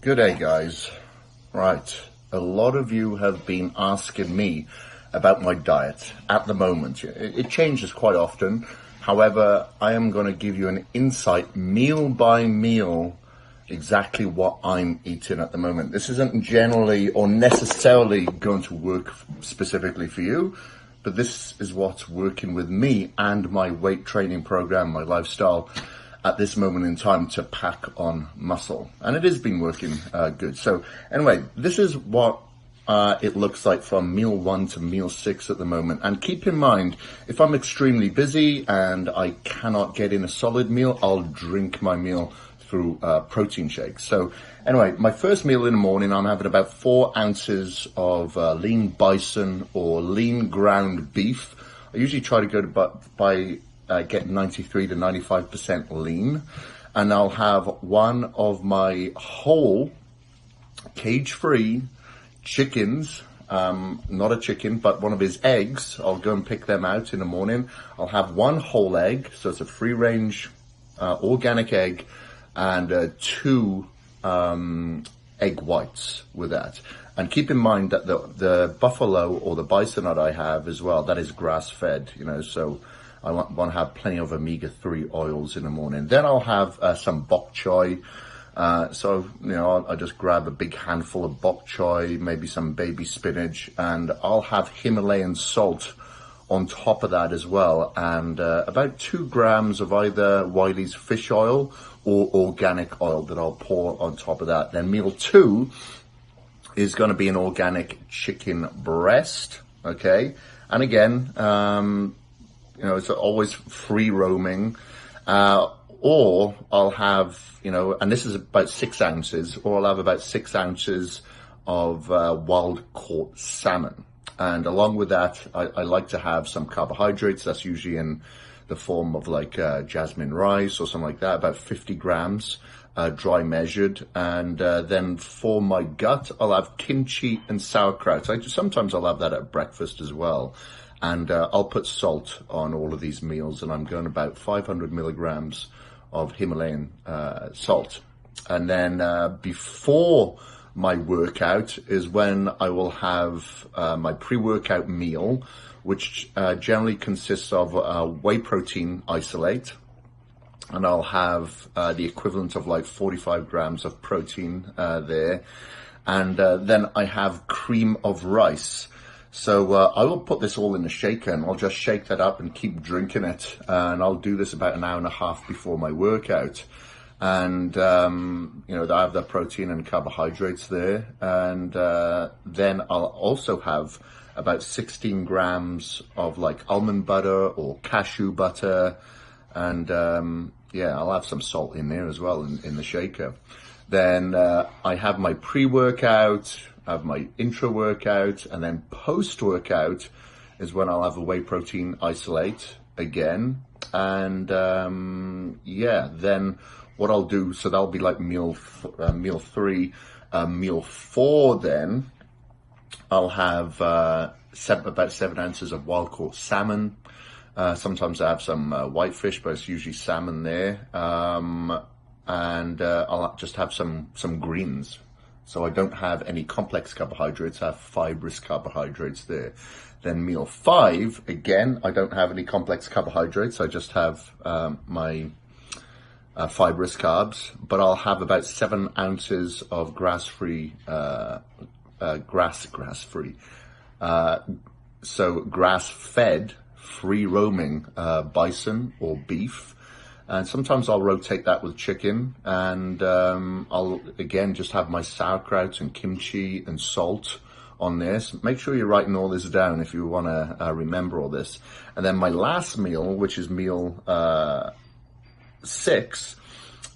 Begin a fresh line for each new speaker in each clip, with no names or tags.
Good day, guys. Right, a lot of you have been asking me about my diet at the moment. It changes quite often. However, I am going to give you an insight, meal by meal, exactly what I'm eating at the moment. This isn't generally or necessarily going to work specifically for you, but this is what's working with me and my weight training program, my lifestyle, at this moment in time to pack on muscle. And it has been working good. So anyway, this is what it looks like from meal 1 to meal 6 at the moment. And keep in mind, if I'm extremely busy and I cannot get in a solid meal, I'll drink my meal through protein shakes. So anyway, my first meal in the morning, I'm having about 4 ounces of lean bison or lean ground beef. I usually try to go to get 93 to 95% lean, and I'll have one of my whole cage-free chickens, not a chicken, but one of his eggs. I'll go and pick them out in the morning. I'll have one whole egg, so it's a free-range organic egg, and 2 egg whites with that. And keep in mind that the buffalo or the bison that I have as well, that is grass-fed, so I want to have plenty of omega-3 oils in the morning. Then I'll have some bok choy. I'll just grab a big handful of bok choy, maybe some baby spinach, and I'll have Himalayan salt on top of that as well. And about 2 grams of either Wiley's fish oil or organic oil that I'll pour on top of that. Then meal 2 is going to be an organic chicken breast, okay? And again, it's always free roaming, or I'll have, and this is about 6 ounces, or I'll have about 6 ounces of wild caught salmon. And along with that, I like to have some carbohydrates. That's usually in the form of like jasmine rice or something like that, about 50 grams, dry measured. And then for my gut, I'll have kimchi and sauerkraut. Sometimes I'll have that at breakfast as well. And I'll put salt on all of these meals, and I'm going about 500 milligrams of Himalayan salt. And then before my workout is when I will have my pre-workout meal, which generally consists of whey protein isolate. And I'll have the equivalent of like 45 grams of protein there. And then I have cream of rice. So I will put this all in a shaker, and I'll just shake that up and keep drinking it. And I'll do this about an hour and a half before my workout. And, I have the protein and carbohydrates there. And then I'll also have about 16 grams of like almond butter or cashew butter. And I'll have some salt in there as well in the shaker. Then I have my pre-workout, I have my intra-workout, and then post-workout is when I'll have a whey protein isolate again. And then what I'll do, so that'll be like meal 3. Meal 4 then, I'll have about 7 ounces of wild caught salmon. Sometimes I have some whitefish, but it's usually salmon there. And I'll just have some greens. So I don't have any complex carbohydrates, I have fibrous carbohydrates there. Then meal 5, again, I don't have any complex carbohydrates, I just have my fibrous carbs, but I'll have about 7 ounces of grass-free, so grass-fed, free-roaming bison or beef. And sometimes I'll rotate that with chicken, and I'll, again, just have my sauerkraut and kimchi and salt on this. Make sure you're writing all this down if you want to remember all this. And then my last meal, which is meal 6,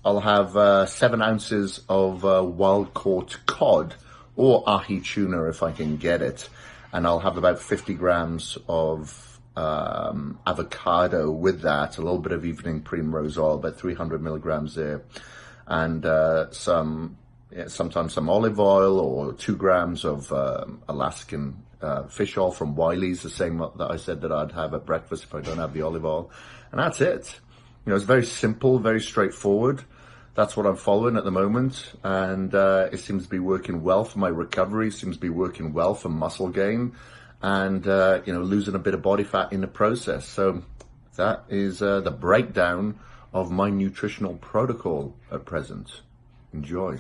I'll have 7 ounces of wild-caught cod or ahi tuna if I can get it. And I'll have about 50 grams of avocado with that, a little bit of evening primrose oil, about 300 milligrams there, and sometimes some olive oil or 2 grams of Alaskan fish oil from Wiley's, the same that I said that I'd have at breakfast if I don't have the olive oil. And that's it. It's very simple, very straightforward. that's what I'm following at the moment, and it seems to be working well for my recovery, seems to be working well for muscle gain, and losing a bit of body fat in the process. So that is the breakdown of my nutritional protocol at present. Enjoy.